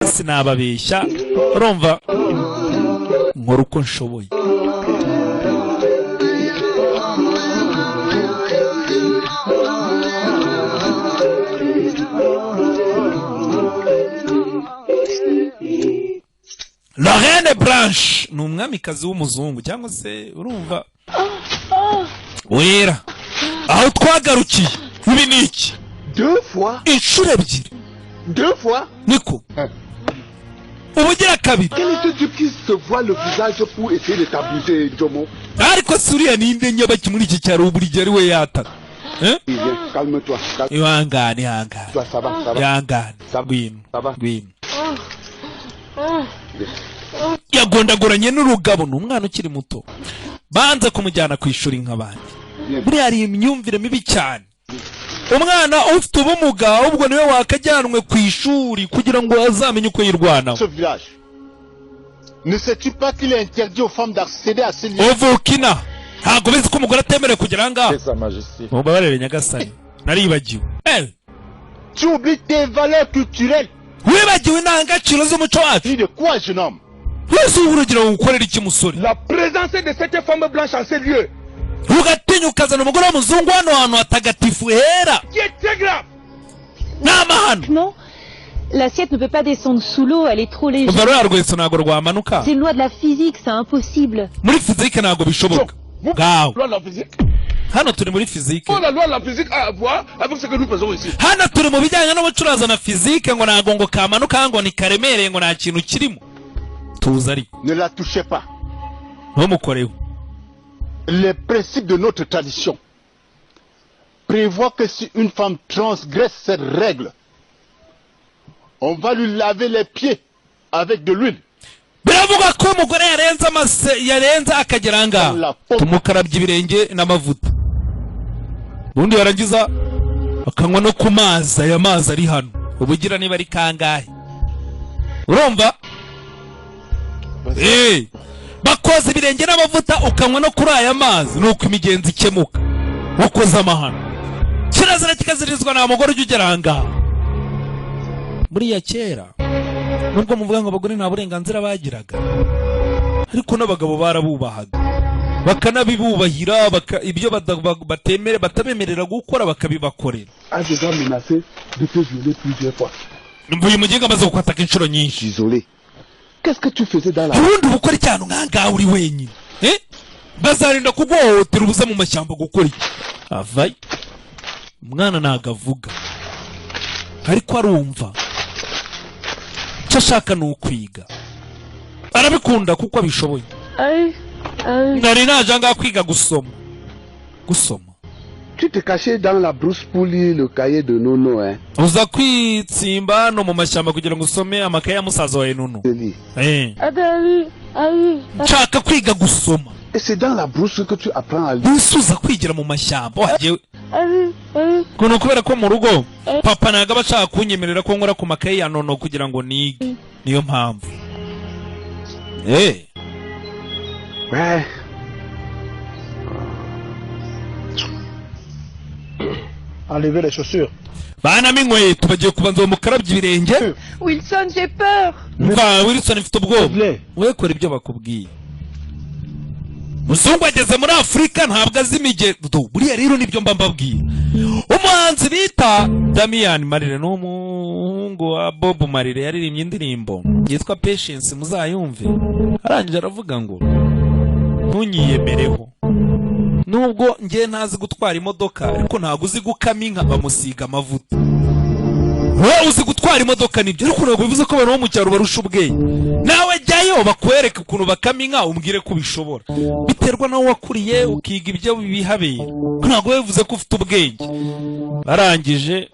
sinababeshya urumva nkora uko nshoboye. Lorraine Blanche ni umwamikazi w'umuzungu cyangwa se urumva wera. Aho twagarukiye ibi ni iki? Deux fois? Inshuro ebyiri. Deux fois? Niko ubugira kabiri. Quel est ce type qui se voit le visage pour essayer de t'abuser, Jomo? Ariko suriya ninde nyabaki muri iki cyaro buri gihe ari we yataka? Calme-toi. Ihangane. Ça va. Ihangane. Ça va. Gwino. Yagondaguranye n'urugabo n'umwana ukiri muto. Banza kumujyana ku ishuri nk'abandi. Buri hari imyumvire mibi cyane. Umwana ufite ubumuga ubwo niwe wakajyanwe ku ishuri kugira ngo azamenye uko yirwanaho. Ce village. Ne sais-tu pas qu'il est interdit aux femmes d'accéder à ces lieux? Ovukina. Ntabwo bizi ko umugore atemerewe kugera ngaho. Sa Majesté. Mubabarire nyagasani. Naribagiwe. Tu oublies tes valeurs culturelles. Wibagiwe indangagaciro z'umuco wacu. De quoi, jeune homme? Wese uburugira gukorera iki musore? La présence de cette femme blanche en ces lieux. Ugatinya ukazana umugore w'umuzungu hano hantu hatagatifu hera. Qui est très grave. N'amahano. Non, l'assiette ne peut pas descendre sous l'eau, elle est trop légère. C'est une loi de la physique, c'est impossible. Muri physique ntago bishoboka. Gaho. Loi de la physique. Hano turi muri physique. La loi de la physique a à voir avec ce que nous faisons ici. Hano turi mu bijyanye n'ubucuruzi na physique ngo ntago ngo kamanuka ngo ni karemereye ngo nta kintu kirimo. Tuza ari. Ne la touchez pas. Ntumukoreho. Les principes de notre tradition prévoient que si une femme transgresse cette règle, on va lui laver les pieds avec de l'huile. Biravuga ko umugore yarenze akagera ngaho tumukarabye ibirenge n'amavuta. Ubundi yarangiza akanywa no ku mazi, aya mazi ari hano. Ubugira niba ari kangahe? Urumva? Bakoze ibirenge n'amavuta ukanywa no kuri aya mazi nuko imigenzi ikemuka. Wakoze amahano. Kirazira kikazirizwa na mugore ugera ngaho. Muri ya kera nubwo muvuga ngo abagore nta burenganzira bagiraga, ariko n'abagabo barabubahaga bakanabibubahira, ibyo batabemerera gukora bakabibakorera. A déjà menacé de te violer plusieurs fois. Mvuye mugenga amaze gukwataka inshuro nyinshi. Isolé. Qu'est-ce que tu faisais dans la ubundi bukora cyane nkangaho uri wenyine? Bazarinda kuguhohotera ubuza mu mashyamba gukora iki? Avayi umwana nagavuga ariko arumva cyashaka n'ukwiga, arabikunda kuko abishoboye. Nari naje ngaho kwiga gusoma. Tu te cachais dans la brousse pour lire le cahier de Nono, hein? Uza kwitsimba no mu mashyamba kugira ngo usome amakaye ya musaza wawe Nono. Nshaka kwiga gusoma. Et c'est dans la brousse que tu apprends à lire. Nsuza kwigira mu mashyamba wagiye. Kuno kubera ko mu rugo papa naga bashaka kunyemerera ko nkora ku makaye ya Nono kugira ngo nige. Niyo mpamvu. Ouais. Enlevez les chaussures. Bana m'inkweto bagiye kubanza bamukarabye ibirenge. Wilson, j'ai peur. Mva Wilson mfite ubwoba. We kora ibyo bakubwiye. Muzungu ageze muri Afrika ntabwo azimigendo. Buriya rero nibyo mbabwiye. Umuhanzi bita Damian Marley n'umuhungu wa Bob Marley yaririmbye indirimbo yitwa Patience, muzayumve. Arangije aravuga ngo ntunyiyemereho. Nubwo ngiye ntazi gutwara imodoka ariko ntago uzi gukama inka bamusiga amavuta. Wowe uzi gutwara imodoka nibyo ariko ntabwo bivuze ko abantu bo mu cyaro barusha ubwenge. Nawe jyayo bakwereka ukuntu bakama inka umbwire ko bishobora. Biterwa nawe wakuriye ukiga ibyo bihabera. Ntabwo bivuze ko ufite ubwenge. Arangije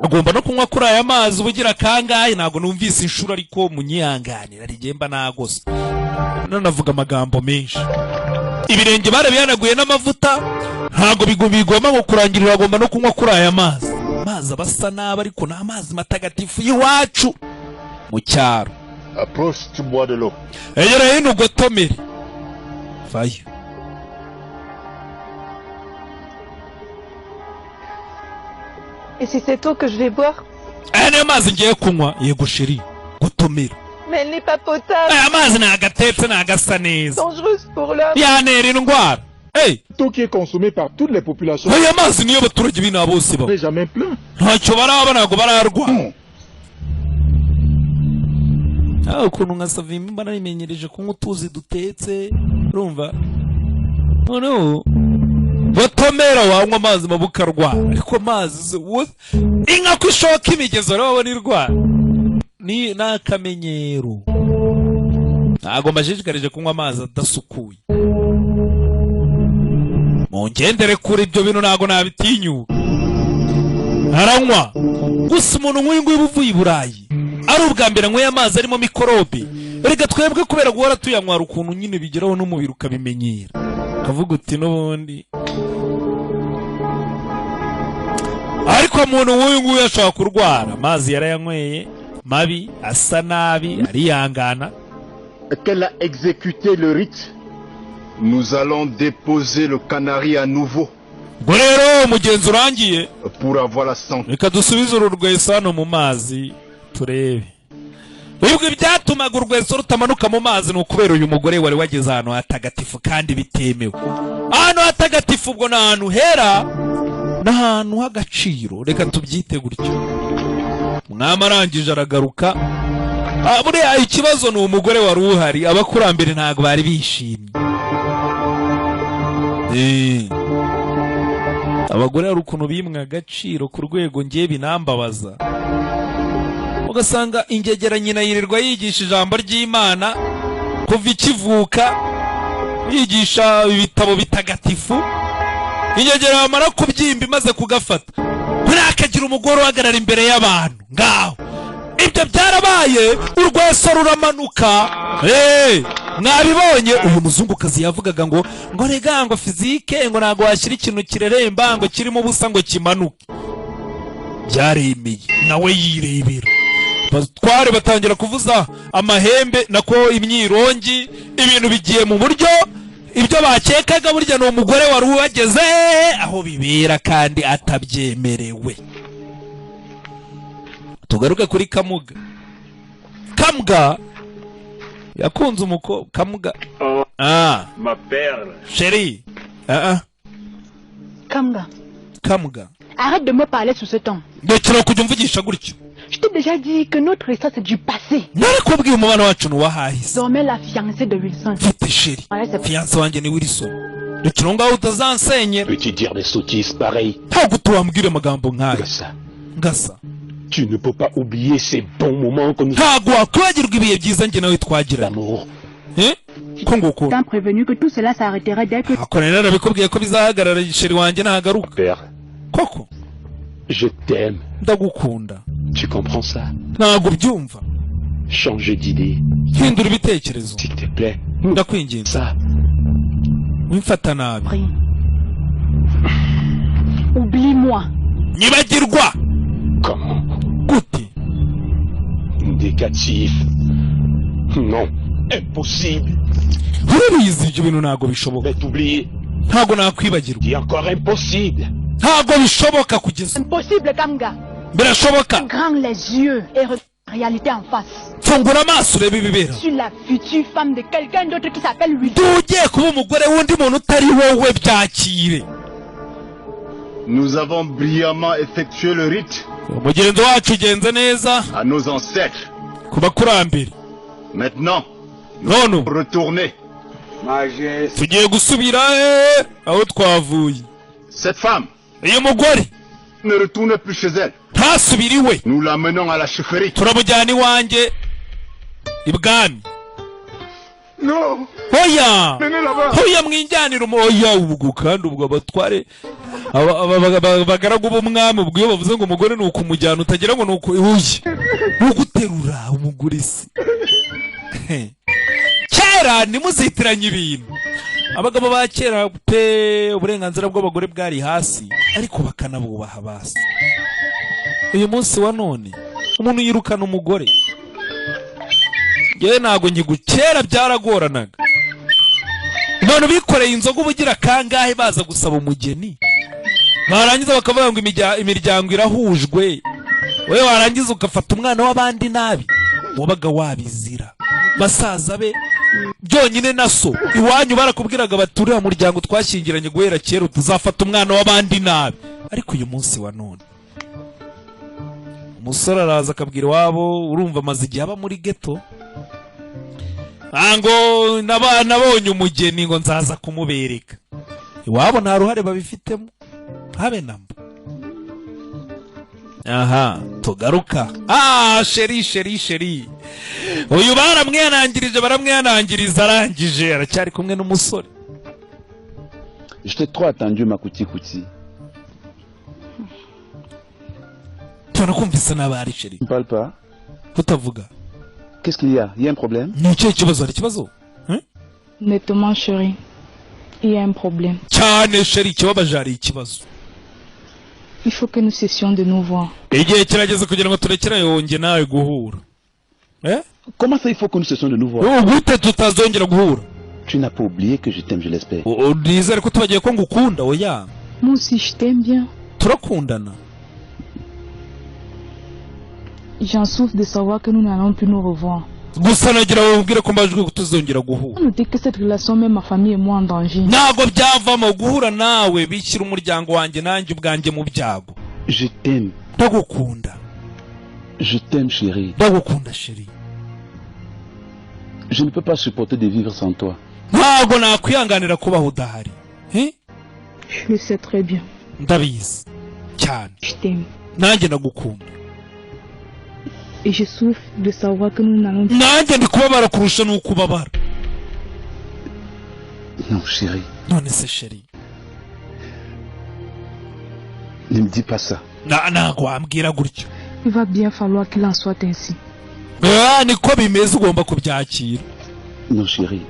agomba no kunywa kuri aya mazi ubugira kangahe, ntabwo numvise inshuro ariko munyihanganira arigemba nagose. Nanavuga amagambo menshi. Ibirenge barabihanaguye n'amavuta ntago bigomba ngo kurangirira, agomba no kunywa kuri aya mazi. Amazi abasa nabi ariko na amazi matagatifu y'iwacu mu cyaro. Approche, tu bois de l'eau. Egera hino ugotomere. Vayo. Et c'est cette eau que je vais boire? Aya niyo mazi ngiye kunywa. Yego sheri. gutumira. Mais elle n'est pas potable. Aya mazi nagatetse nagasa neza. Dangereuse pour l'homme. Yanera indwara. Hey, Tout qui est consommé par toutes les populations. aya mazi niyo abaturage b'inaha bose On n'est jamais plein. ntacyo baraba ntabwo bararwara. Ukuntu nka Savimbi mba narimenyereje kunywa utuzi dutetse urumva noneho batomera wanywa amazi mabuka arwara ariko amazi inka ko ishoka imigezi urabona irwara ni n'akamenyero. Ntabwo mbashishikarije kunywa amazi adasukuye, mungendere kure ibyo bintu ntabwo nabitinyuka. Aranywa gusa umuntu nk'uyu nguyu uvuye i Burayi ari ubwa mbere anyweye amazi arimo mikorobe. Erega twebwe kubera guhora tuyanywara ukuntu nyine bigeraho n'umubiri ukabimenyera ukavuga uti n'ubundi, ariko umuntu nk'uyu nguyu ashobora kurwara. Amazi yarayanyweye mabi asa nabi ariyangana. Qu'elle a exécuté le rite, nous allons déposer le canari à nouveau Ubwo rero umugenzi urangiye pour avoir la santé. reka dusubize uru rweso hano mu mazi turebe. Ubwo ibyatumaga urweso rutamanuka mu mazi ni ukubera uyu mugore wari wageze ahantu hatagatifu kandi bitemewe. Ahantu hatagatifu ubwo ni ahantu hera n'ahantu h'agaciro, reka tubyite gutyo. Umwami arangije aragaruka. Buriya ikibazo ni umugore wari uhari, abakurambere ntabwo bari bishimye. Abagore hari ukuntu bimwe agaciro ku rwego ngiye binambabaza, ugasanga ingegera nyina yirirwa yigisha ijambo ry'Imana kuva ikivuka, yigisha ibitabo bitagatifu. Ingegera bamara kubyimba imaze kugafata ntakagira umugore uhagarara imbere y'abantu ngaho. Ibyo byarabaye urweso ruramanuka. Mwabibonye uyu muzungukazi yavugaga ngo rega ngo fizike ngo ntago washyira ikintu kireremba ngo kirimo ubusa ngo kimanuke. Byaremeye nawe yirebera. Batware batangira kuvuza amahembe nako imyirongi, ibintu bigiye mu buryo. Ibyo bakekaga burya ni umugore wari wageze aho bibera kandi atabyemerewe. Tugaruke kuri Kamuga. Kamuga yakunze umukobwa. Kamuga ma perle. Chérie. Kamuga. Kamuga. Arrête de me parler sous ce ton. Ndekera kujya umvugisha gutyo. Je t'ai déjà dit que notre histoire c'est du passé. Narakubwiye umubano wacu nuwahahise. Désormais la fiancée de Wilson. Mfite chérie. Fiancée wanjye ni Wilson. Ndekera ngaho utazansenyera. Peux-tu dire des sottises pareilles? Ntabwo tuwambwira amagambo nk'aya. Ngasa. Tu ne peux pas oublier ces bons moments que nous ntabwo wakwibagirwa ibihe byiza njye nawe twagira. d'amour. Ko nguko. T'as prévenu que tout cela s'arrêterait dès que... Ako rero nabikubwiye ko bizahagarara chérie wanjye nahagaruka. Père, Koko. je t'aime. Ndagukunda. Tu comprends ça? Ntabwo byumva. Changer d'idée, Hindura ibitekerezo. s'il te plaît. Ndakwinginze. Ça, Wimfata nabi. Prie. Oublie-moi. Nyibagirwa. comment? Gute. Négatif. Non, impossible. Urabizi ibyo bintu ntabwo bishoboka. Mais t'oublier, Ntabwo nakwibagirwa. dis encore impossible. Ntabwo bishoboka kugeza. Impossible, Kamuga. Birashoboka. Grand les yeux et regarde la réalité en face. Fungura amaso urebe ibibera. Je suis la future femme de quelqu'un d'autre qui s'appelle Wilson. Tugiye kuba umugore w'undi muntu utari wowe, byakire. Nous avons brillamment effectué le rite Umugenzo wacu ugenze neza à nos ancêtres. ku bakurambere. Maintenant, None retournez. tugiye gusubira aho twavuye. Cette femme Uyu mugore ne retourne plus chez elle. ntasubire iwe. Nous l'amenons à la chefferie. Turamujyana iwanjye ibwami. Non, Hoya venez là-bas. hoya mwinjyanira oya ubwo kandi ubwo abatware bagaragu b'umwami ubwo iyo bavuze ngo umugore ni ukumujyana utagira ngo ni ukuhuye ni uguterura umugore se. Kera nimuzitiranye ibintu. Abagabo ba kera pe uburenganzira bw'abagore bwari hasi ariko bakanabubaha basi. Uyu munsi wa none umuntu yirukana umugore. Yewe ntago nkigukera byaragoranaga. None bikoreye inzoga ubugira kangahe baza gusaba umugeni. Barangiza bakavuga ngo imiryango irahujwe. Wewe warangiza ugafata umwana w'abandi nabi. wabaga wabizira. Basaza be byonyine na so iwanyu barakubwiraga bati uriya muryango twashyingiranye guhera kera tuzafata umwana w'abandi nabi. Ariko uyu munsi wa none umusore araza akabwira iwabo, urumva amaze igihe aba muri ghetto, ngo nabonye umugeni ngo nzaza kumubereka. Iwabo nta ruhare babifitemo habe namba. Aha, tugaruka. Sheri uyu baramwihanangiriza arangije aracyari kumwe n'umusore. Je t'ai trop attendu ma kuti. Tunakumvise n'abari Sheri. Tu parles pas? Kutavuga. Qu'est-ce qu'il y a? Il y a un problème? Ni cyo kibazo, hari ikibazo? Nettement chérie. Il y a un problème. Cyane Sheri, kibabaje hari ikibazo. Il faut que nous cessions de nous voir. Igihe kirageze kugira ngo turekere yonge nawe guhura. Comment ça il faut que nous cessions de nous voir? Gute tutazongera guhura? Tu n'as pas oublié que je t'aime, je l'espère. Nizere ko tubagiye ko ngukunda oya. Moi aussi je t'aime bien. Turakundana. J'en souffre de savoir que nous n'allons plus nous revoir. Gusa nagira wubwire ko mbajwe kutuzongera guhura. Notez que cette relation met ma famille et moi en danger. Ntago byavamo guhura nawe bishyira umuryango wanjye nanjye ubwanjye mu byago. Je t'aime. Ndagukunda. Je t'aime chérie. Ndagukunda Sheri. Je ne peux pas supporter de vivre sans toi. Ntago nakwihanganira kubaho udahari. Je le sais très bien. Ndabizi cyane. Je t'aime. Nanjye ndagukunda. Et je souffre de savoir que nous n'allons plus. Nanjye ndi kubabara kurusha nuko ubabara. Non chérie. None se Sheri. Ne me dis pas ça. Ntago wambwira gutyo. Il va bien falloir qu'il en soit ainsi. Niko bimeze ugomba kubyakira. Non chérie.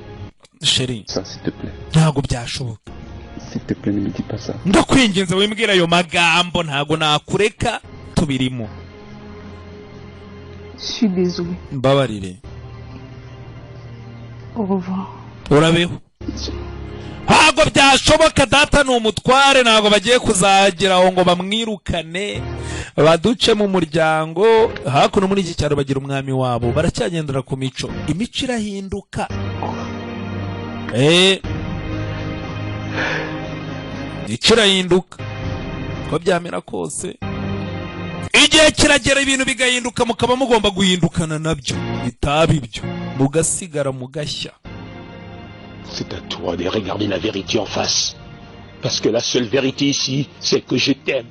Sheri. Ça s'il te plaît. Ntago byashoboka. S'il te plaît ne me dis pas ça. Ndakwinginze wimbwira ayo magambo ntago nakureka tubirimo. Je suis désolé. Mbabarire. Au revoir. Urabeho. Ntago byashoboka data ni umutware, ntago bagiye kuzageraho ngo bamwirukane baduce mu muryango. Hakuno muri iki cyaro bagira umwami wabo, baracyagendera ku mico. Imico irahinduka. Imico irahinduka ko byamera kose. Igihe kiragera ibintu bigahinduka mukaba mugomba guhindukana nabyo. Bitaba ibyo mugasigara mugashya. C'est à toi de regarder la vérité en face. Parce que la seule vérité ici, c'est que je t'aime.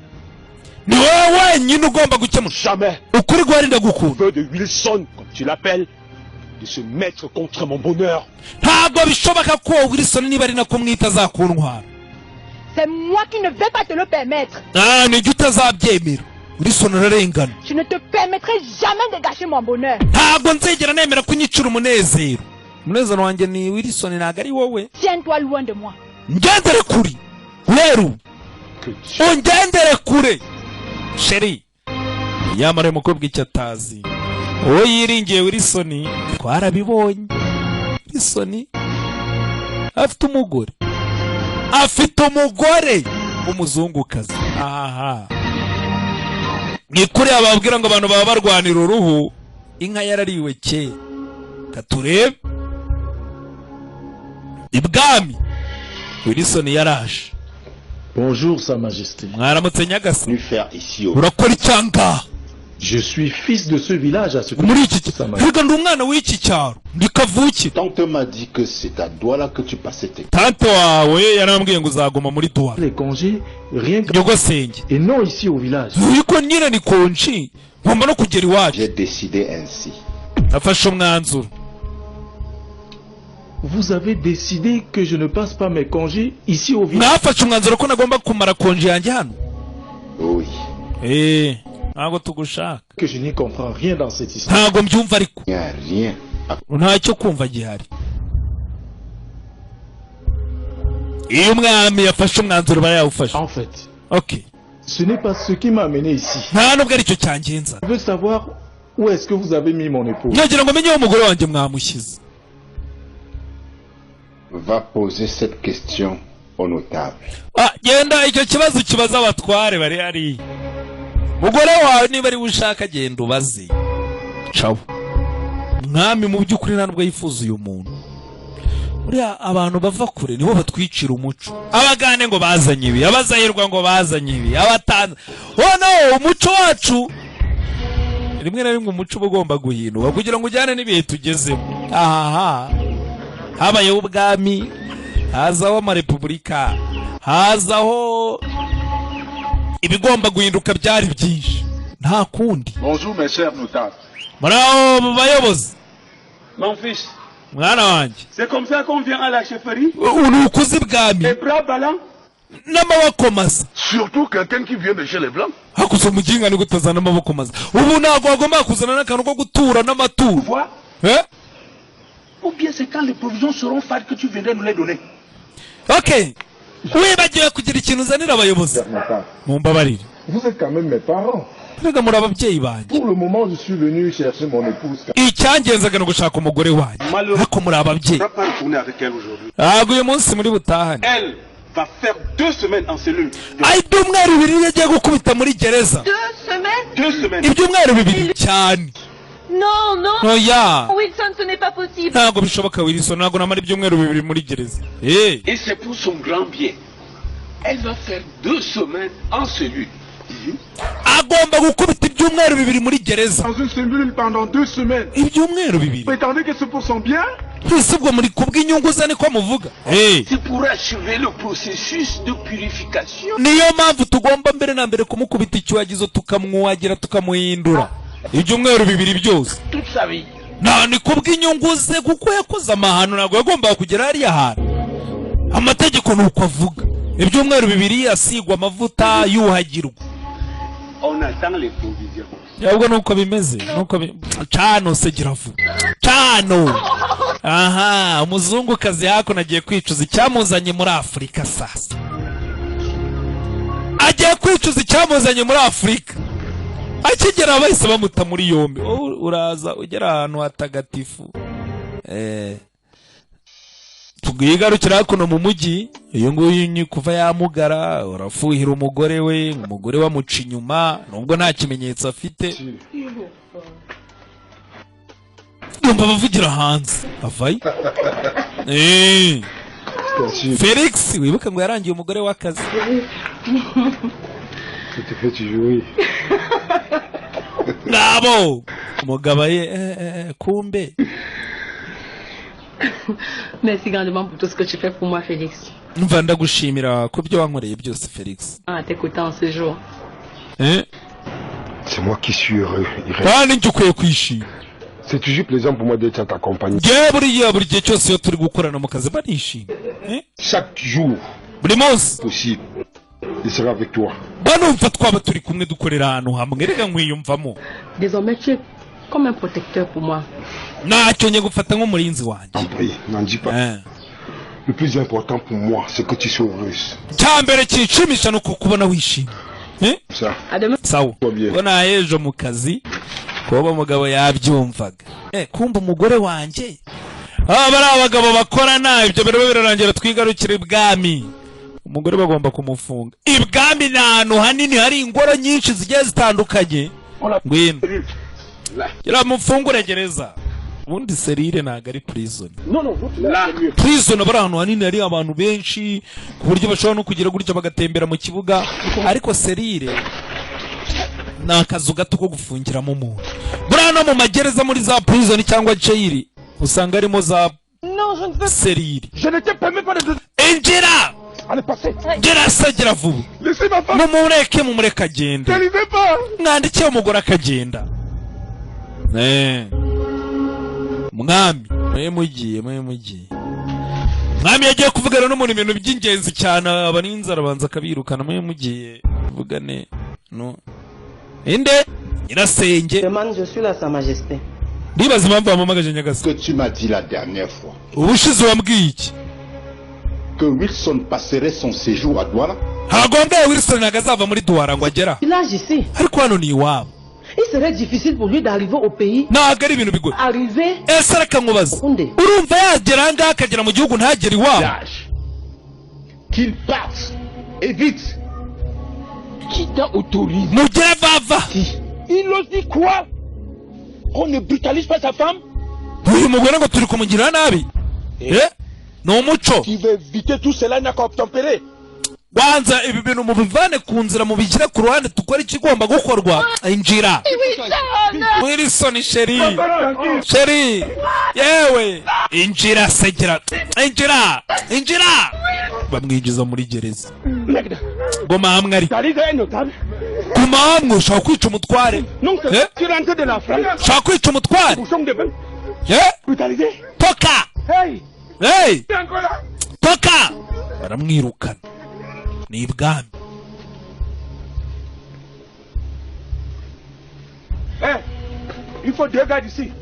Ni wowe wenyine ugomba gukemura. Jamais. Ukuri guhari ndagukunda. Feu de Wilson, comme tu l'appelles, de se mettre contre mon bonheur. Ntabwo bishoboka ko Wilson niba ari nako mwita azakuntwara. C'est moi qui ne vais pas te le permettre. Nijye utazabyemera. Wilson ararengana. Je ne te permettrai jamais de gâcher mon bonheur. Ntabwo nzegera nemera kunyicira umunezero. Umunezero wanjye ni Wilson, ntabwo ari wowe. Tiens-toi loin de moi. Ngendere kuri. Rero ungendere kure Sheri. Yamara umukobwa icyo atazi, uwo yiringiye Wilson twarabibonye. Wilson afite umugore umuzungukazi. Ni kuri ababwira ngo abantu baba barwanira uruhu, inka yarariwe kera. Katurebe ibwami Wilson yaraje. Bonjour Sa Majesté. Mwaramutse Nyagasa. Nous faire ici au... Urakora icyanga. Je suis fils de ce village à ce muri iki cyaro. Ndi umwana w'iki cyaro. Ndi kavuki. Tante m'a dit que c'est à Douala que tu passais tes... Tante wawe yarambwiye ngo uzaguma muri Douala. Les congés rien que Nyogosenge. Et non ici au village. Yuko nyine ni konji. Ngomba no kugera iwacu. J'ai décidé ainsi. Afashe umwanzuro. Vous avez décidé que je ne passe pas mes congés ici au village. Mwafashe umwanzuro ko nagomba kumara konji yanjye hano. Oui. Ntabwo tugushaka. Que je n'y comprends rien dans cette histoire. Ntabwo mbyumva ariko. Il n'y a rien. Ntacyo kumva gihari. Iyo umwami yafashe umwanzuro barayawufashe. En fait. Okay. Ce n'est pas ce qui m'a amené ici. Nta nubwo aricyo cyangenza. Je veux savoir où est-ce que vous avez mis mon épouse. Nagira ngo menye umugore wanjye mwamushyize. Va poser cette question au notable. Genda icyo kibazo kibaza abatware bari hari. Mugore wawe niba ari ushaka genda ubaze. Ciao. umwami mu by'ukuri ntabwo yifuza uyu muntu. Uriya abantu bava kure nibo batwicira umuco. Abagane ngo bazanye ibi, abazahirwa ngo bazanye ibi, abatanze. No, umuco wacu rimwe na rimwe umuco uba ugomba guhinduka kugira ngo ujyane n'ibihe tugezemo. Habayeho ubwami, hazaho amarepublika, hazaho ibigomba guhinduka byari byinshi. Nta kundi. Bonjour mes chers notables. Muraho bayobozi. Mon fils, Mwana wanjye. c'est comme ça qu'on vient à la chefferie? Ukuzi bwami. Les bras ballants? N'amaboko masa. Surtout quelqu'un qui vient de chez les Blancs. Hakuze umuginga ni gutazana amaboko masa. Ubu ntabwo wagomba kuzana n'akantu ko gutura n'amaturo. Vois? Ou bien c'est quand les provisions seront fades que tu viendrais nous les donner? Okay. Wibagiwe kugira ikintu uzanira abayobozi. Mumbabarire. Vous êtes quand même mes parents. Rega muri ababyeyi banjye. Pour le moment, je suis venu chercher mon épouse. Icyangenzaga no gushaka umugore wanjye. Hako muri ababyeyi. On va pas retourner avec elle aujourd'hui. Ntabwo uyu munsi muri butahane. Elle va faire 2 semaines en cellule. Ibyumweru bibiri yagiye gukubita muri gereza. 2 semaines? 2 semaines. Ibyumweru bibiri cyane. Non, non. Oya. Wilson, ce n'est pas possible. Ntabwo bishoboka Wilson, ntabwo namara ibyumweru bibiri muri gereza. Et c'est pour son grand bien. Elle va faire 2 semaines en cellule. Agomba gukubita ibyumweru bibiri muri gereza. Dans une cellule pendant 2 semaines. Ibyumweru bibiri. Prétendez que c'est pour son bien? Ubwo muri kubw'inyungu ze niko muvuga. C'est pour achever le processus de purification. Niyo mpamvu tugomba mbere na mbere kumukubita icyuhagizo tukamwuhagira tukamuhindura. Ibyumweru bibiri byose. Toute sa vie. Ni kubw'inyungu ze kuko yakoze amahano ntabwo yagombaga kugera hariya hantu. Amategeko ni uko avuga. Ibyumweru bibiri asigwa amavuta yuhagirwa. On attend les provisions. Yabwo nuko bimeze, nuko cano se giravu. Cano. Aha, umuzungu kazi yako nagiye kwicuza icyamuzanye muri Afrika sasa. Agiye kwicuza icyamuzanye muri Afrika. Akigera bahise bamuta muri yombi. Uraza ugera ahantu hatagatifu. Tugigarukira kuno mu mujyi, iyo nguyu ni kuva yamugara, urafuhira umugore we, umugore wamuca inyuma, nubwo nta kimenyetso afite. Yumva bavugira hanze, avayi. Felix, wibuka ngo yarangiye umugore w'akazi. Tu te fais jouer. Nabo, umugabo ye kumbe. Merci grandement pour tout ce que tu fais pour moi, Félix. Numva ndagushimira ku byo wankoreye byose, Felix. T'écoutant ce jour. C'est moi qui suis heureux. Kandi njye kwishima. C'est toujours plaisant pour moi d'être à ta compagnie. Buri gihe cyose iyo turi gukorana mu kazi banishima. Chaque jour. Buri munsi. Possible. Il sera avec toi. Banumva twaba turi kumwe dukorera ahantu hamwe rega nkwiyumvamo. Désormais tu es comme un protecteur pour moi. Ntacyo nye gufata nk'umurinzi wanjye. N'en dis pas. Le plus important pour moi, c'est que tu sois heureuse. Cyambere kinshimisha nuko kubona wishimye. Ça. Sawa. Bona ejo mu kazi kuba umugabo yabyumvaga. Kumba umugore wanjye. Bari abagabo bakorana ibyo bero birarangira twigarukira ibwami. Umugore bagomba kumufunga. Ibwami ni ahantu hanini hari ingoro nyinshi zigiye zitandukanye. Ngwino. Mufungure gereza. Ubundi serire ntago ari prison. Prison bari ahantu hanini hari abantu benshi ku buryo bashobora no kugira gutya bagatembera mu kibuga, ariko serire ni akazu gato ko gufungiramo umuntu. Buriya no mu magereza muri za prison cyangwa jail usanga harimo za serire. Je ne te permets pas de... Injira! Allez, passez. Ngera sagira vuba. Laissez ma femme. Mumureke mumureka agenda. N'arrivez pas. Mwandikiye umugore akagenda. Mwami, mugiye. Mwami yagiye kuvugana n'umuntu ibintu by'ingenzi cyane, abaninzi arabanza kabirukana mugiye vugane no. Inde Nyirasenge. Je suis là, Sa Majesté. Ndibaza impamvu wamamagaje Nyagasa. Que tu m'as dit la dernière fois. Ubushize wambwiye iki? Que Wilson passerait son séjour à Douala. Hagomba Wilson nagazava muri Douala ngo agera. Village ici. Ariko hano ni iwabo. Il serait difficile pour lui d'arriver au pays. Ntabwo ari ibintu bigoye. Arriver. Ese reka nkubaza. Urumva yagera ngaha akagera mu gihugu ntagera iwabo? Qu'il parte. Et vite. Qui t'a autorisé? Mugera vava. Il ose dit quoi? On ne brutalise pas sa femme? uyu mugore ngo turi kumugirira nabi ni umuco. Tu veux éviter tout cela n'a qu'à obtempérer. Wanza ibi bintu mubivane ku nzira mubigire ku ruhande tukora ikigomba gukorwa. Injira Wilson sheri yewe injira segera injira bamwinjiza muri gereza. Goma hamwe ari kuma hamwe ushaka kwica umutware ushaka kwica umutware toka toka baramwirukana ni ibwami. Il faut 2 gars ici.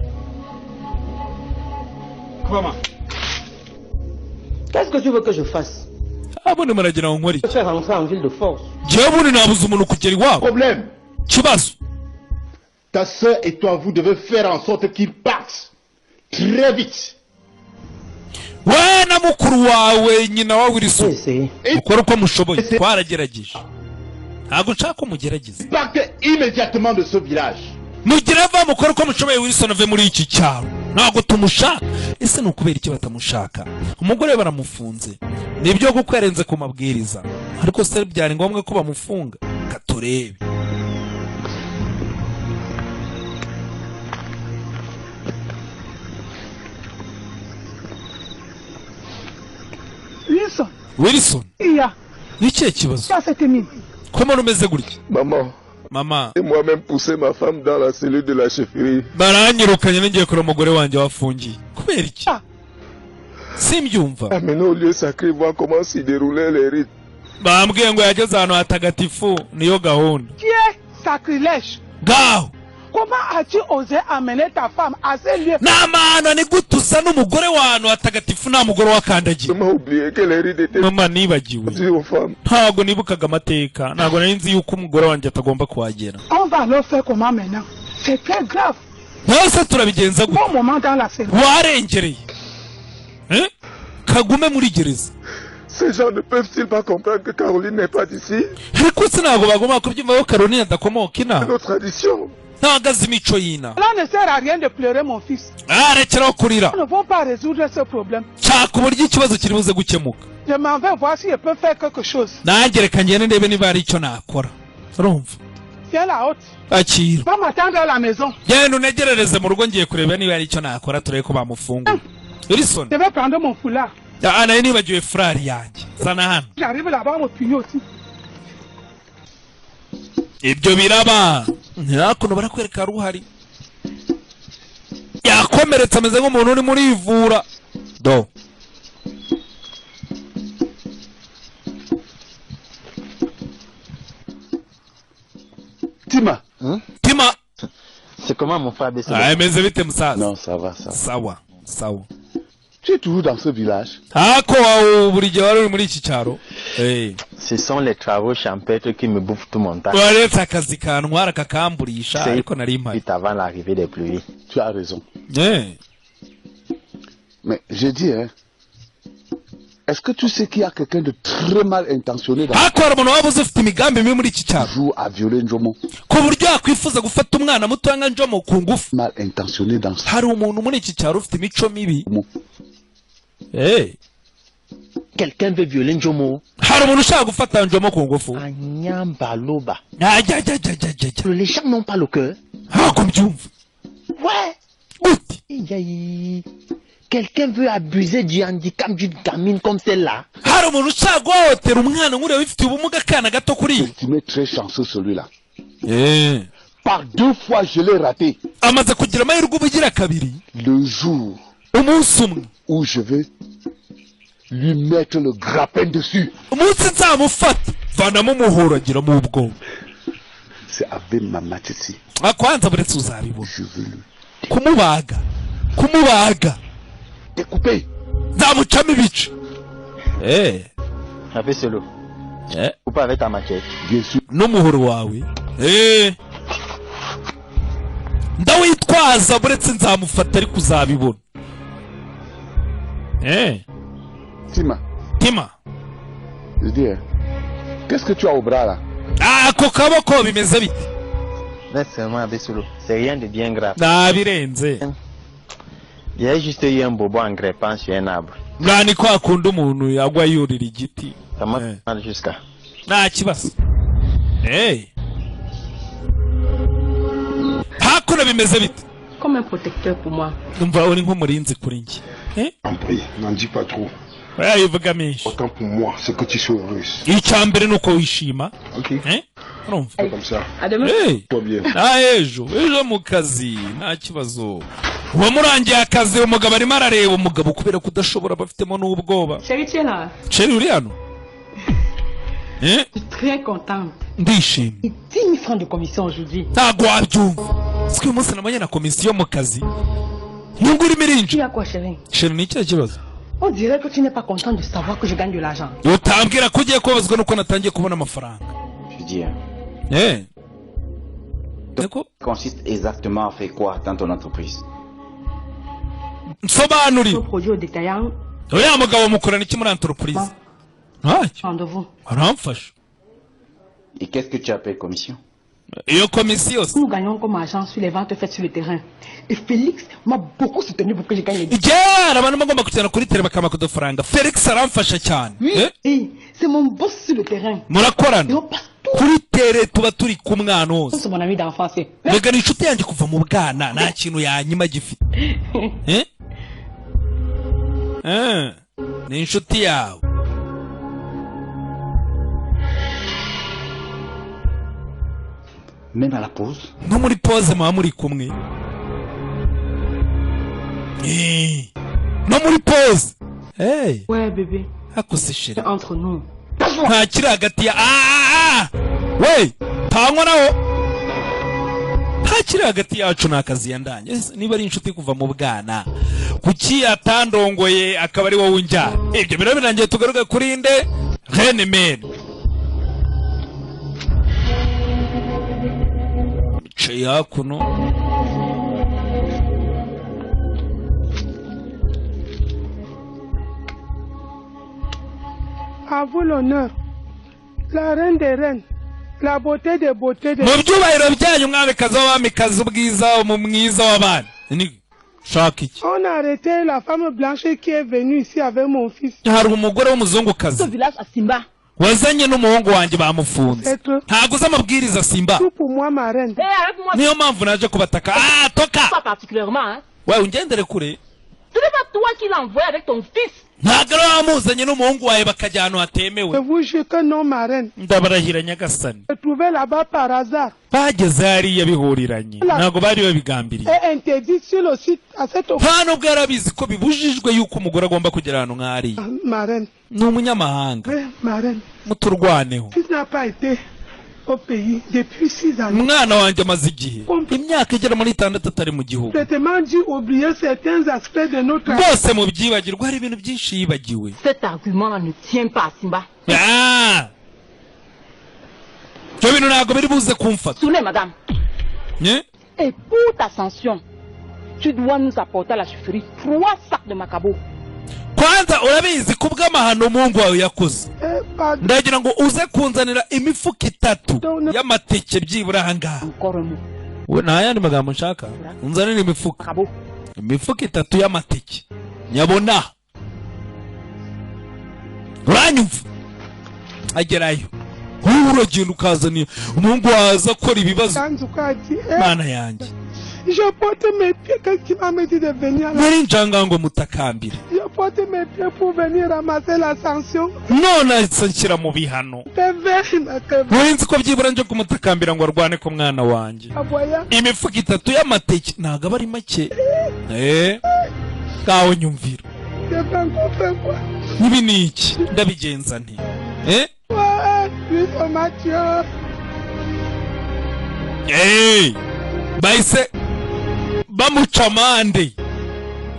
Comment? Qu'est-ce que tu veux que je fasse? Abone maragira ngo nkori. Faire rentrer en ville de force. Jewe nabuze umuntu kugera iwabo. Problème. Kibazo. Ta sœur et toi, vous devez faire en sorte qu'ils partent très vite. We na mukuru wawe nyina wa Wilson. Ukora uko mushoboye. Twaragerageje. Ntabwo nshaka ko mugerageza. Partez immédiatement de ce village. Mugira va mukora uko mushoboye Wilson ave muri iki cyaro. Ntabwo tumushaka. Ese ni ukubera iki batamushaka? Umugore baramufunze. Nibyo gukwerenze ku mabwiriza. Ariko se byari ngombwa ko bamufunga. Katurebe. Wilson. Niki kibazo? Comment umeze gutya? Maman. Et moi-même pousser ma femme dans la cellule de la chefferie. Baranyirukanye ngiye kure umugore wanje wafungiye. Kubera iki? Simbyumva. Amené au lieu sacré voir comment s'y déroulaient les rites. Bambwiye ngo yageze ahantu hatagatifu niyo gahunda. Qui est sacrilège? Gaho. Comment as-tu osé amener ta femme à ce lieu? Namana ni gutusa n'umugore w'ahantu hatagatifu nta mugore wakandagiye. Mama oublié que les rites étaient. Mama nibagiwe. Ntago nibukaga amateka. Ntago nari nzi yuko umugore wanje atagomba kuhagera. On va le faire comment maintenant? C'est très grave. Nase turabigenza gute? Bon moment dans la cellule. Warengereye. Kagume muri gereza. Ces gens ne peuvent-ils pas comprendre que Caroline n'est pas d'ici? Ariko sinago bagomba kubyumva ko Caroline adakomoka ina. C'est notre tradition. Ntagaze imico y'ina. Cela ne sert à rien de pleurer mon fils. Rekeraho kurira. Nous ne vont pas résoudre ce problème. Shaka uburyo ikibazo kiri buze gukemuka. Je m'en vais voir si je peux faire quelque chose. Nanjye reka ngende ndebe niba hari icyo nakora. Urumva? Tiens la haute. Akira. Va m'attendre à la maison. Genda unegerereze mu rugo ngiye kureba niba hari icyo nakora turebe ko bamufunga. Wilson. Je vais prendre mon foulard. Nayo nibagiwe frari yanjye. Zana hano. J'arrive là-bas mon pignon aussi. Ibyo biraba. Ntakuno barakwereka ruhari. Yakomeretse ameze nk'umuntu uri muri ivura. Do. Tima. Tima. C'est comment mon frère Bessel? Meze bite musaza? Non, ça va, ça. Sawa. Tu es toujours dans ce village? Buri gihe wari muri iki cyaro. Ce sont les travaux champêtres qui me bouffent tout mon temps. Waretse akazi kantwara kakamburisha ariko nari mpari. Vite avant l'arrivée des pluies. Tu as raison. Mais j'ai dit, est-ce que tu sais qu'il y a quelqu'un de très mal intentionné dans joue à violer Njomo? Mal intentionné dans Quelqu'un veut violer Njomo. Les gens n'ont pas le cœur. Ouais. Quelqu'un veut abuser du handicap d'une gamine comme celle-là. Estimé très chanceux celui-là. Par 2 fois je l'ai raté. Le jour où je vais lui mettre le grappin dessus. C'est avec ma matiti. Je veux lui découper. Avec celo. Ou pas avec ta machette. Bien sûr. ndawitwaza buretse nzamufata ariko uzabibona. Tima. Je dis, qu'est-ce que tu as au bras là? Ako kaboko bimeze bite? Laisse-moi avec celo. C'est rien de bien grave. Nabirenze. Il y a juste eu un bobo en grimpant sur un arbre. Nani kwa kundi umuntu yagwa yurira igiti. Ça m'a fait mal jusqu'à. Nta kibazo. Hakuno bimeze bite? Comme un protecteur pour moi. Umva uri nk'umurinzi kuri njye. En prie, n'en dis pas trop. Ivuga menshi. Autant pour moi, c'est que tu sois heureuse. Icyambere nuko wishima. Ok. Urumva? C'est comme ça. À demain. Toi bien. Ejo mu kazi nta kibazo. Wamurangiye akazi umugabo arimo arareba umugabo kubera kudashobora bafitemo n'ubwoba. Chérie, tu es là. Chérie uri hano? Je suis très contente. Ndishimye. 10 000 francs de commission aujourd'hui. Ntabwo wabyumva. Siko uyu munsi nabonye na komisiyo mu kazi. Nubwo urimo irinjira. Tu as quoi, chérie? Chérie ni icyo kibazo? On dirait que tu n'es pas content de savoir que je gagne de l'argent. Utambwira ko ugiye kubabazwa nuko natangiye kubona amafaranga. Je dis. Donc, consiste exactement à faire quoi dans ton entreprise? Nsobanurira. Produit au détaillant. Oya mugabo mukorana iki muri entreprise? Rendez-vous. Aramfasha. Et qu'est-ce que tu appelles commission? Iyo commission. Nous gagnons comme argent sur les ventes faites sur le terrain. Et Félix m'a beaucoup soutenu pour que je gagne les billes. Abantu bagomba kujyana kuri tere bakama kudufaranga. Felix aramfasha cyane. Oui, c'est mon boss sur le terrain. Murakorana. Kuri tere tuba turi ku mwana wose. C'est mon ami d'enfance. Mbega ni inshuti yanjye kuva mu bwana nta kintu yanyima gifite. Ni inshuti yawe. Même à la pause? No muri pause muba muri kumwe. No muri pause. Ouais bébé. Akose chérie. Entre nous. Nta kiri hagati ya we tanywa naho. Nta kiri hagati yacu n'akazi yandanye. Niba ari inshuti kuva mu bwana kuki atandongoye akaba ari wowe unjyana. Ibyo biro birangiye tugaruka kuri nde Reine Mère. Hakuno à vous l'honneur, la reine des reines, la beauté des beautés. Mu byubahiro byanyu mwabikazi w'abamikazi ubwiza mu mwiza w'abana. On a arrêté la femme blanche qui est venue ici avec mon fils. Hari umugore w'umuzungukazi. Ce village à Simba. Wazanye n'umuhungu wanjye bamufunze. Ntago uzi amabwiriza Simba. Niyo mpamvu naje kubataka. Toka. Pas particulièrement, hein. Ouais, ungendere kure. Ce n'est pas toi qui l'as envoyé avec ton fils. Ntago wamuzanye n'umuhungu wawe bakajya ahantu hatemewe. Je vous jure que non, ma reine. Ndabarahira Nyagasani. Je trouvais là-bas par hasard. Bageze hariya bihuriranye. Ntago bari babigambiriye. Et interdit sur le site à cette occasion. Nta nubwo yarabizi ko bibujijwe yuko umugore agomba kugera ahantu nk'hariya. Ma reine. Ni umunyamahanga. Ma reine. Muturwaneho. Tu n'as pas été au pays depuis 6 ans. Umwana wanjye amaze igihe. Imyaka igera muri 6 atari mu gihugu. Complètement dû oublier certains aspects de notre vie. Bose mu byibagirwa hari ibintu byinshi yibagiwe. Cet argument-là ne tient pas, Simba. Cyo bintu ntago biri buze kumfata. Soulez, madame. Et pour ta sanction, tu dois nous apporter à la chefferie 3 sacs de macabo. Kwanza urabizi kubw'amahano Mungu wawe yakoze. Ndagira ngo uze kunzanira imifuka 3 y'amateke byibura hangaha. We nayandi magambo nshaka. Unzanira imifuka. Imifuka 3 y'amateke. Nyabona. Uranyumva? Agerayo. Uragenda ukazaniye Mungu waza akora ibibazo. Mana yanjye. Je porte mes pieds, qu'est-ce qui m'a dit de venir là? Nari njanga ngo mutakambire. Je porte mes pieds pour venir ramasser la sanction. None nshyira mu bihano. Nzi ko byibura nje kumutakambira ngo arwane ko mwana wanjye. Imifuka 3 y'amateke ntago aba ari make. Kawo nyumvira. Nibi niki ndabigenza nti. Bahise bamucamande.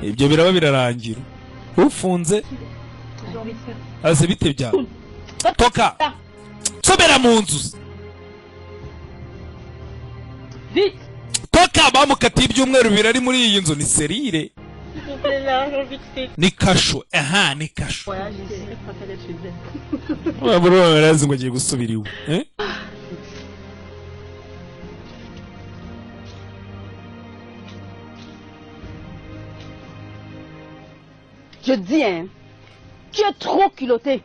Ibyo biraba birarangira. Ufunze aze bite bya toka sobera mu nzu. Toka bamukatiye ibyumweru birari muri iyi nzu ni serire. Ni kasho. Ni kasho. Bro barazi ngo agiye gusubira iwe. Je dis, hein, tu es trop culotté.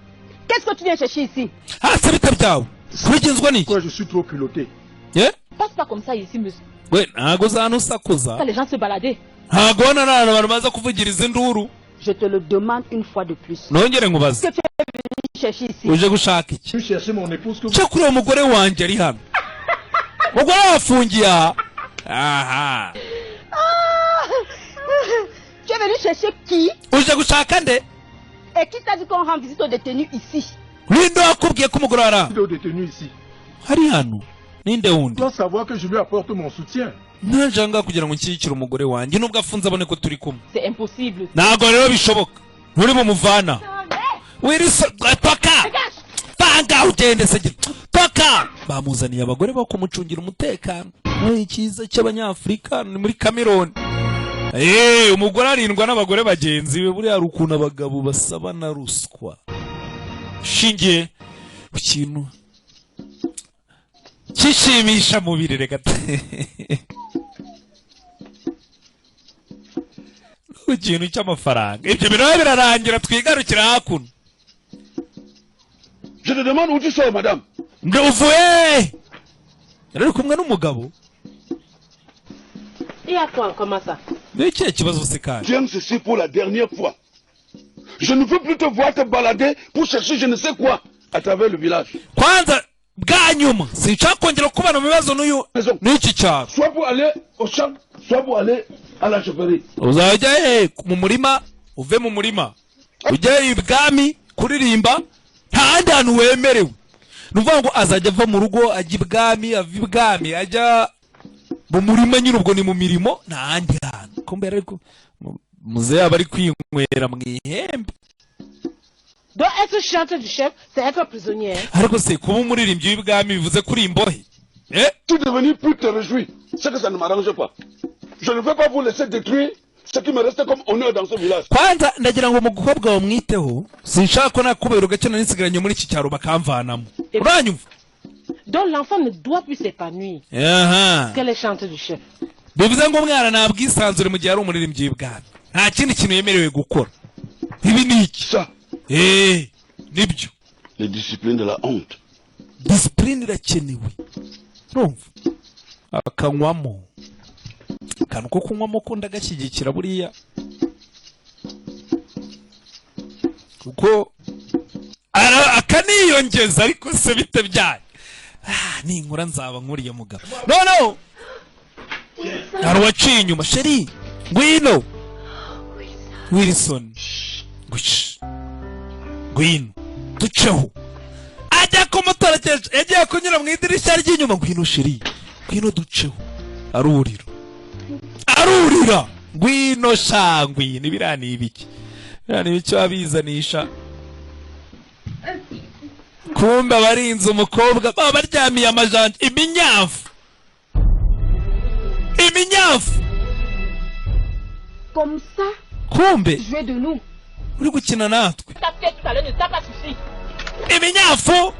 Qu'est-ce que tu viens chercher ici? Ah, c'est vite byawe. Kubigenzwa niki? Pourquoi je suis trop culotté? Yeah? Passe pas comme ça ici, monsieur. We, ntago uzanusakuza. Les gens se balader. Ntago hano nta bantu baza kuvugiriza induru. Je te le demande une fois de plus. Nongere nkubaze. Qu'est-ce que tu es venu chercher ici? Uje gushaka iki? Je suis chercher mon épouse que vous... Cyakuri uwo mugore wanjye ari hano. Mugore wafungiye aha. Aha. Tu es venu chercher qui? Uje gushaka nde? Et qui t'a dit qu'on rend visite aux détenus ici? Ninde wakubwiye ko umugore ara? Il est détenu ici. Hari hano. Ninde wundi? Tu dois savoir que je lui apporte mon soutien. Najanga kugira ngo nshyigikire umugore wanjye nubwo afunze abone ko turi kumwe. C'est impossible. Ntabwo rero bishoboka. Nturi mu muvana. Wirisa toka. Banga ugende se. Toka. Bamuzaniye abagore bo kumucungira umutekano. Ikiza cy'abanyafrika ni muri Cameroon. Umugore arindwa n'abagore bagenzi be buriya rukuna abagabo basaba na ruswa. Shingiye ku kintu kishimisha mubiri reka ikintu cy'amafaranga ibyo birabe birarangira twigarukira hakuno. Je te demande où tu sors, madame. Uvuye rero kumwe n'umugabo. Et à quoi, comment ça? Niki kibazo se kandi? Tiens ceci pour la dernière fois. Je ne veux plus te voir te balader pour chercher je ne sais quoi à travers le village. Kwanza bwa nyuma sinshaka kongera kubana mu bibazo n'iki cyaro. Soit pour aller au champ, soit pour aller à la chefferie. Uzajya mu murima uve mu murima ujya ibwami kuririmba nta handi hantu wemerewe. Nuvuga ngo azajya ava mu rugo ajya ibwami ava ibwami ajya mu murima nyine ubwo ni mu mirimo nta handi hantu. Ko mbere ariko muzehe aba ari kwinywera mu ihembe. Donc être chanteur du chef, c'est être prisonnier. Ariko se kuba umuririmbyi w'ibwami bivuze kuri imbohe. Tu es devenu plus te réjouir. C'est que ça ne m'arrange pas. Je ne veux pas vous laisser détruire ce qui me reste comme honneur dans ce village. Kwanza ndagira ngo mugukobwa wamwiteho sinshaka ko nakubera ugakena nisigaranye muri iki cyaro bakamvanamo. Uranyumva? Donc l'enfant ne doit plus s'épanouir. Que les chanteurs du chef. Bivuze ngo umwana nabwisanzure mu gihe ari umuririmbyi w'ibwami. Nta kindi kintu yemerewe gukora. Ibi ni iki? Ça. Nibyo. Les disciplines de la honte. Discipline irakenewe. Urumva? Akanywamo. Akantu ko kunywamo ko ndagashyigikira buriya. Kuko akaniyongeza ariko se bite byaye. Ninkura nzaba nkuriye mugabo. No. Hari waciye inyuma sheri. Ngwino. Wilson. Ngwino. Duceho. Ajya kumutorekeje. Yagiye kunyura mu idirishya ry'inyuma. Ngwino sheri. Ngwino duceho. Arurira. Ngwino shangwi. Nibirani ibiki. Birani ibiki wabizanisha. Kumbe abarinze umukobwa baba baryamiye amajanja iminyafu. Comme ça. Kumbe jouer de nous. Uri gukina natwe. Ta tête tout à l'heure ne t'a pas suffi. Iminyafu.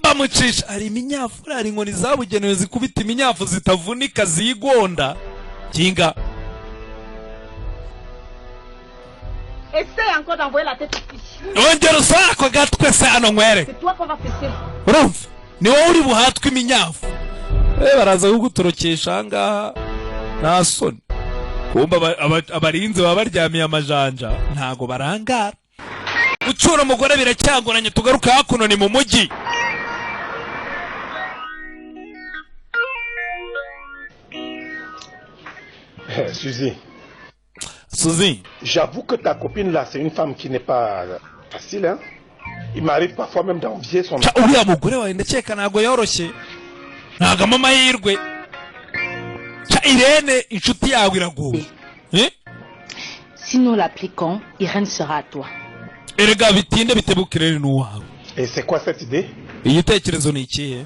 Bamucisha ari iminyafu ari inkoni zabugenewe zikubita iminyafu zitavunika zigonda. Kinga. Essaye encore d'envoyer la tête ici. Ongera usako gatwe se hano nkwere. C'est toi qu'on va fesser. Urumva? Ni wowe uri buhatwe iminyafu. Baraza kugutorokesha ngaha. Nta soni. Kumba abarinzi baba baryamiye amajanja ntago barangara. Ucura umugore biracyagoranye tugaruka hakuno ni mu mujyi. Suzy. J'avoue que ta copine là, c'est une femme qui n'est pas facile, hein. Il m'arrive parfois même d'envier son... Uriya mugore wawe ndakeka ntago yoroshye. Ntagamo amahirwe. Irene inshuti yawe iragowe. Si nous l'appliquons, Irène sera à toi. Erega bitinde bitebukire ni uwawe. Et c'est quoi cette idée? Igitekerezo ni ikihe?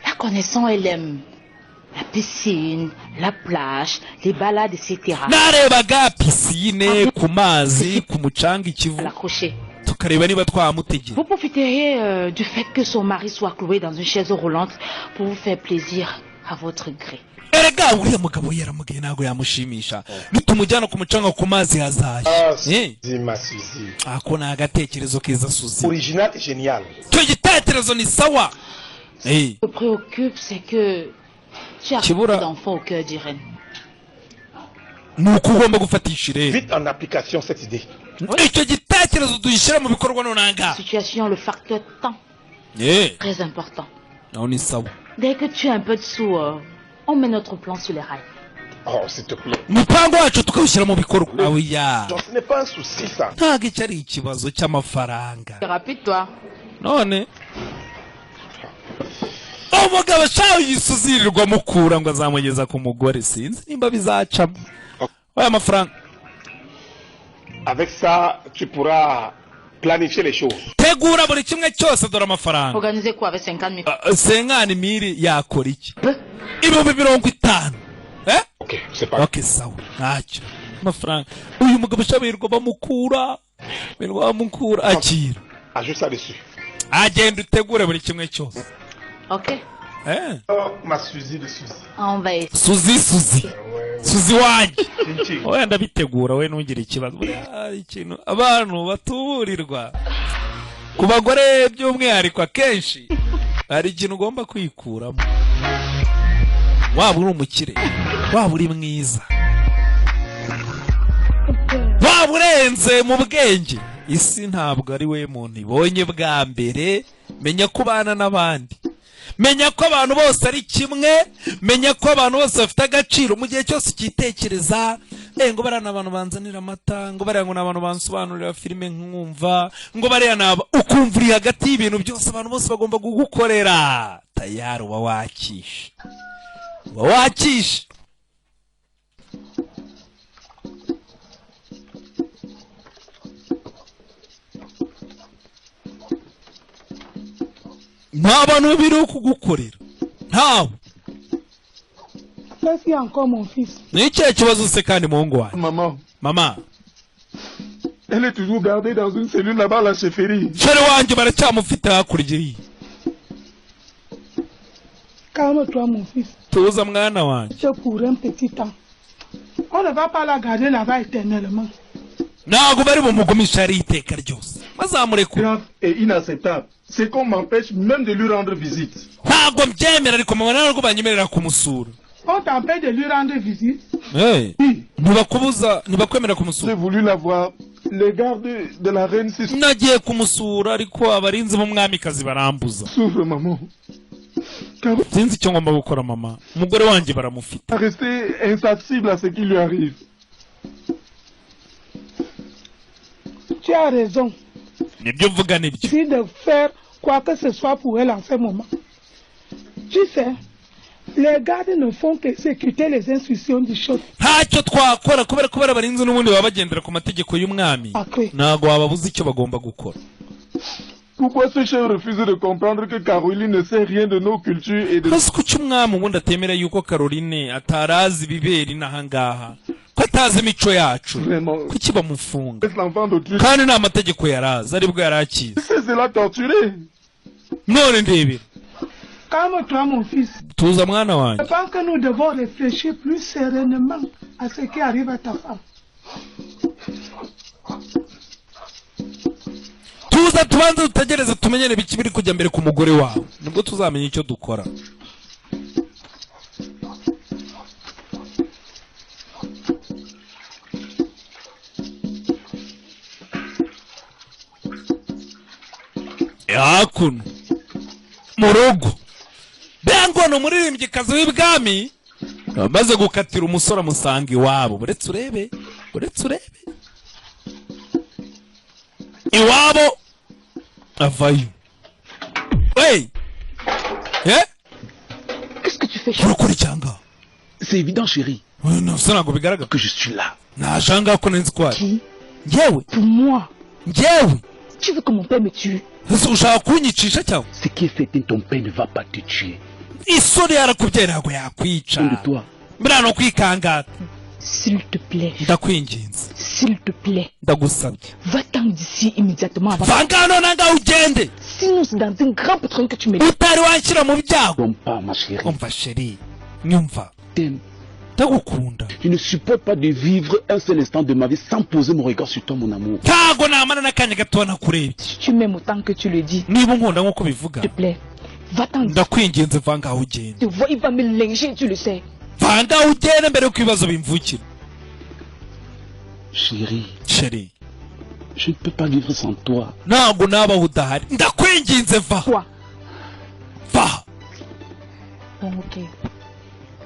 La connaissance, elle aime la piscine, la plage, les balades, etc. Narebaga piscine, ku mazi, ku mucanga ikivu. Tukareba niba twamutegera. Vous profiterez du fait que son mari soit cloué dans une chaise roulante pour vous faire plaisir. à votre gré. Erega uriya mugabo yaramugaye ntago yamushimisha nitumujyana ku mucanga ku mazi hazaye ako ni agatekerezo keza Suzy. Original et génial. Icyo gitekerezo ni sawa. Ce qui me préoccupe, c'est que tu as Kibura. beaucoup d'enfants au cœur d'Irène. Nuko ugomba gufatisha Irene. Vite en application cette idée. Icyo gitekerezo tuyishyira mu bikorwa nonanga. Situation, le facteur temps. Très important. Naho ni sawa. Dès que tu as un peu de sous, on met notre plan sur les rails. Oh, s'il te plaît. Mupango wacu tukawushyira mu bikorwa. Awiya. Ce n'est pas un souci ça. Ntago icyo ari ikibazo cy'amafaranga. Rapide toi. None umugabo shaho yisuzirirwa mukura ngo azamugeza ku mugore sinzi nimba bizacamo. Oya amafaranga. Avec ça, tu pourras planifier les choses. Tegura buri kimwe cyose dore amafaranga. Organiser quoi avec 50 000? 50 000 yakora iki? Ibihumbi 50. Ok, c'est pas. Ok, sawa. Ntacyo. Amafaranga. Uyu mugabo shabirirwa bamukura. Bamukura akira. Ajoute ça dessus. Agenda utegure buri kimwe cyose. Ok. Oh, ma Suzy de Suzy. On va essayer. Suzy wanjye. Oya ndabitegura we ntugire ikibazo. Ikintu abantu batuburirwa ku bagore by'umwihariko akenshi hari ikintu ugomba kwikuramo. Waba uri umukire, waba uri mwiza, waba urenze mu bwenge, isi ntabwo ari we muntu ibonye bwa mbere. Menya ko ubana n'abandi, menya ko abantu bose ari kimwe, menya ko abantu bose bafite agaciro. Mu gihe cyose ukitekereza ngo bariya n'abantu banzanira amata, ngo bariya ngo n'abantu bansobanurira filime nkumva, ngo bariya n'aba, ukumva uri hagati y'ibintu byose abantu bose bagomba kugukorera, tayari uba wakishe. Nta bantu biri kugukorera ntawe. Qu'est-ce qu'il y a encore mon fils? Ni ikihe kibazo se kandi muhungu wawe? Maman. Elle est toujours gardée dans une cellule là-bas à la chefferie. Chere wanjye baracyamufite hakurya iriya. Calme-toi mon fils. Tuza mwana wanjye. C'est pour un petit temps. On ne va pas la garder là-bas éternellement. Ntabwo bari bumugumisha ari iteka ryose. Bazamurekura. Et inacceptable. C'est qu'on m'empêche même de lui rendre visite. Ntabwo mbyemera ariko mama ntabwo banyemerera kumusura. On t'empêche de lui rendre visite? Ntibakwemera kumusura. J'ai voulu la voir. Les gardes de la reine se nagiye kumusura ariko abarinzi b'umwamikazi barambuza. Souffre maman. Sinzi icyo ngomba gukora mama. Umugore wanjye baramufite. Rester insensible à ce qui lui arrive. Tu as raison. Nibyo uvuga nibyo. Si de faire quoi que ce soit pour elle en ce moment. Tu sais, les gardes ne font que exécuter les instructions du chef. Ntacyo twakora kubera abarinzi n'ubundi baba bagendera ku mategeko y'umwami. Ntabwo wababuza icyo bagomba gukora. Pourquoi ce chef refuse de comprendre que Caroline ne sait rien de nos cultures et de... Kuki umwami ubundi atemera yuko Caroline atarazi ibibera inahangaha? Ko atazi imico yacu? Kuki bamufunga? Kandi nta mategeko yarazi aribwo yarakize. C'est la torturer. None ndebera. Calme-toi mon fils. Tuza mwana wanjye. Je pense que nous devons réfléchir plus sereinement à ce qui arrive à ta femme. Tuza tubanze dutegereze tumenyere biki biri kujya mbere ku mugore wawe, nibwo tuzamenya icyo dukora. Yakuno murugo bengono umuririmbyikazi w'ibwami amaze gukatira umusore amusanga iwabo. Uretse urebe iwabo avayo. Qu'est-ce que tu fais? C'est évident chérie. Non, ça n'a pas que je suis là. Qui? Pour moi. Tu veux que mon père me tue? Ce qui est fait, ton père ne va pas te tuer. De toi. S'il te plaît. S'il te plaît. Va-t'en d'ici immédiatement avant. Sinon c'est dans un grand pétrole que tu mets. Bon pas ma chérie. nyumva ndagukunda. Je ne supporte pas de vivre un seul instant de ma vie sans poser mon regard sur toi, mon amour. ntago namana n'akanya gato nakureba. Si tu m'aimes autant que tu le dis, niba unkunda nk'uko bivuga, s'il te plaît, va-t'en. ndakwinginze va ngaho ugende. Tu vois, il va me lyncher, tu le sais. va ngaho ugende mbere yuko ibibazo bimvukira. Chérie, je ne peux pas vivre sans toi. ntago nabaho udahari, ndakwinginze va. Quoi? va. Bon, ok.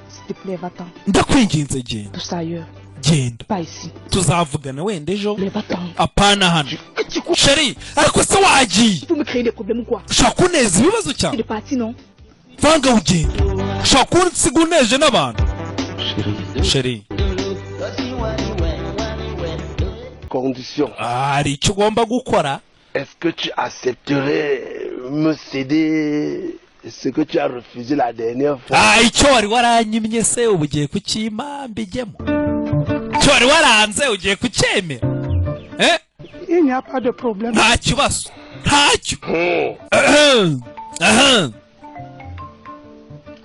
S'il te plaît, va-t'en. ndakwinginze genda. Tout ça ailleurs. genda. Pas ici. tuzavugana wenda ejo. va-t'en. apana hano. Chérie, ariko se wagiye. Tu me créer des problèmes ou quoi? ushaka kuneza ibibazo cyane. Tu es parti, non? va ngaho ugende. ushaka kunsiga uneje n'abantu. Chérie. Condition. hari icyo ugomba gukora. Est-ce que tu accepterais me céder ce que tu as refusé la dernière fois? icyo wari waranyimye se ubu ugiye kukima mbijyemo. icyo wari waranze ugiye kucyemera. Il n'y a pas de problème. nta kibazo. ntacyo.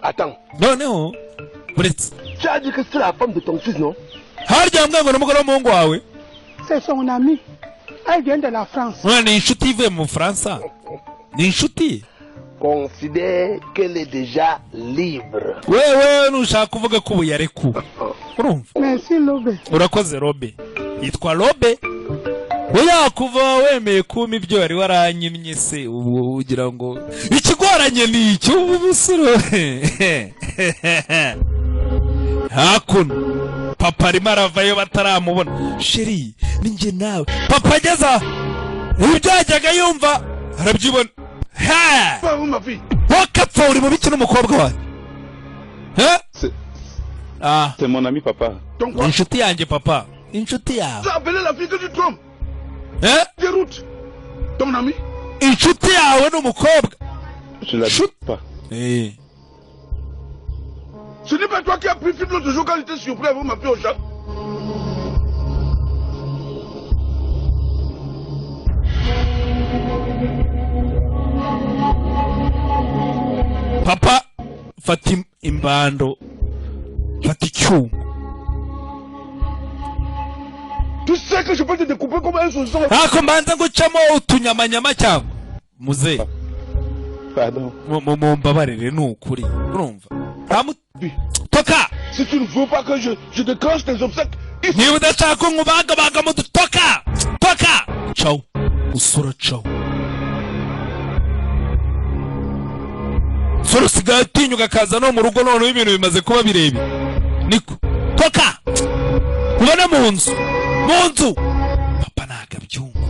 Attends. noneho uretse. Tu as dit que c'est la femme de ton fils, non? harya mbwango n'umugore w'umuhungu wawe. C'est son ami. Elle vient de la France. ni inshuti ivuye mu Bufaransa. ni inshuti. Considère qu'elle est déjà libre. wewe nushaka kuvuga ko ubu yarekuwe. urumva? Merci Lobe. urakoze Robe. yitwa Robe. we yakuva wemeye kuma ibyo wari waranyimye se ubu ugira ngo ikigoranye ni icyo ubu busiro. hakuno papa arimo aravayo bataramubona. Sheri ninjye nawe papa ageza ibyo yajyaga yumva arabyibona. wakapfa uri mu biki n'umukobwa wawe. C'est mon ami papa. inshuti yanjye papa. inshuti yawe. la fille que tu trompes. Déroute. Ton ami. inshuti yawe n'umukobwa. Je la doute pas. Ce n'est pas toi qui as pris fuite l'autre jour quand j'étais surpris à vous m'appeler au chat. papa fata imbando fata icyuma. Tu sais que je peux te découper comme un saucisson. ntako mbanza gucamo utunyamanyama cyangwa muze. Pardon. mumbabarire ni ukuri urumva. toka. Si tu ne veux pas que je déclenche tes obsèques. niba udashaka ko nkubagabaga mu dutoka. toka. cawo usura cawo. sura usigaye utinyuka kaza no mu rugo noneho ibintu bimaze kuba birebire. niko toka ubone mu nzu. papa ntago abyumva.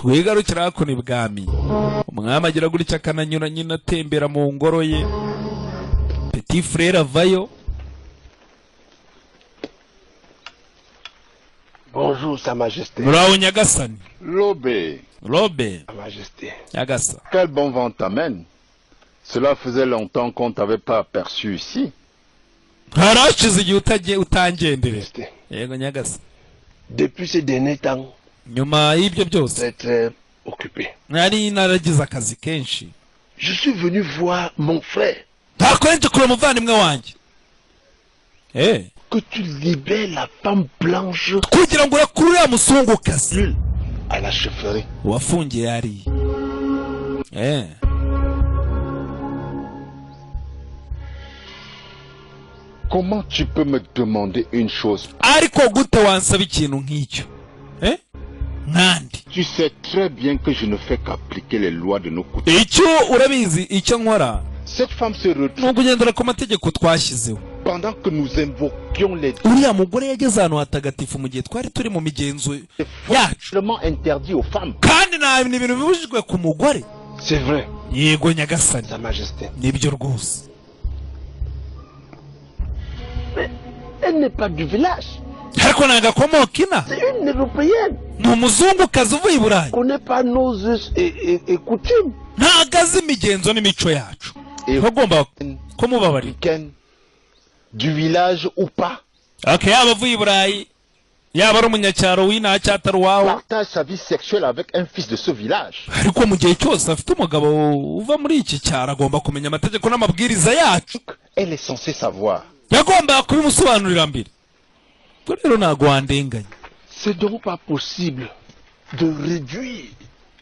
twigarukira hakuno ibwami. umwami agira gutya akananyura nyine atembera mu ngoro ye. petit frère avayo. Bonjour, Sa Majesté. muraho nyagasani. Lobe. Sa Majesté. nyagasa. Quel bon vent t'amène. Cela faisait longtemps qu'on t'avait pas aperçu ici. harashize igihe utangenderera. yego nyagasa. Depuis ces derniers temps, nyuma y'ibyo byose très occupé. nari naragize akazi kenshi. Je suis venu voir mon frère. ntakwenje kure umuvandimwe wanjye. Que tu libères la femme blanche. kugira ngo urakure uriya musungukazi. À la chefferie. wafungiye hariya. Comment tu peux me demander une chose? ariko gute wansaba ikintu nk'icyo? nkandi. Tu sais très bien que je ne fais qu'appliquer les lois de nos coutumes. icyo urabizi icyo nkora. Cette femme se retrouve. ni ukugendera ku mategeko twashyizeho. Pendant que nous invoquions les. uriya mugore yageze ahantu hatagatifu mu gihe twari turi mu migenzo yacu. interdit aux femmes. kandi nta bintu bibujijwe ku mugore. C'est vrai. yego nyagasani. Sa Majesté. nibyo rwose. Mais elle n'est pas du village. ariko ntabwo akomoka ina. C'est une européenne. ni umuzungukazi uvuye i burayi. connaît pas nos us et coutumes. ntabwo azi imigenzo n'imico yacu. ntugomba kumubabarira. Du village ou pas. yaba avuye i burayi yaba ari umunyacyaro w'inaha cyangwa atari uwawe. Partage sa vie sexuelle avec un fils de ce village. ariko mu gihe cyose afite umugabo uva muri iki cyaro agomba kumenya amategeko n'amabwiriza yacu. Elle est censée savoir. yagombaga kubimusobanurira mbere. Ubwo rero ntago wandenganya. C'est donc pas possible de réduire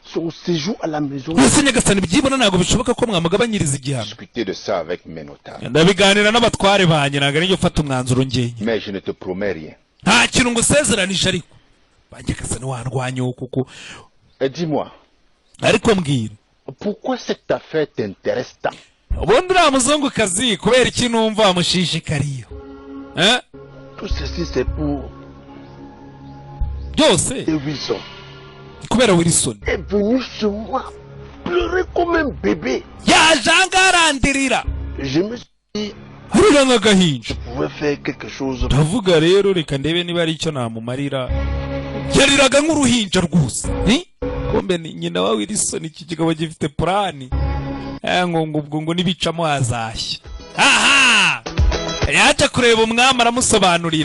son séjour à la maison. Ese nyagasani byibona ntago bishoboka ko mwamugabanyiriza igihano. Discuter de ça avec mes notables. Ndabiganira n'abatware banjye ntago ari ufata umwanzuro ngenye. Mais je ne te promets rien. Nta kintu ngo sezeranije ariko. Banyagasani wandwanya kuko. Dis-moi. Ariko mbwira. Pourquoi cette affaire t'intéresse tant? Ubundi uriya muzungukazi kubera iki numva amushishikariye? Tout ceci c'est pour byose Wilson. Kubera Wilson est venu chez moi pleurer comme un bébé. Yaje angarandirira. Je me suis dit harira nk'agahinja. Je pouvais faire quelque chose. Ndavuga rero reka ndebe niba ari icyo namumarira. Yariraga nk'uruhinja rwose. Kombe ni nyina wa Wilson iki kigabo gifite plani. Ngo nibicamo azashya. Aha! Yaje kureba umwami aramusobanurira.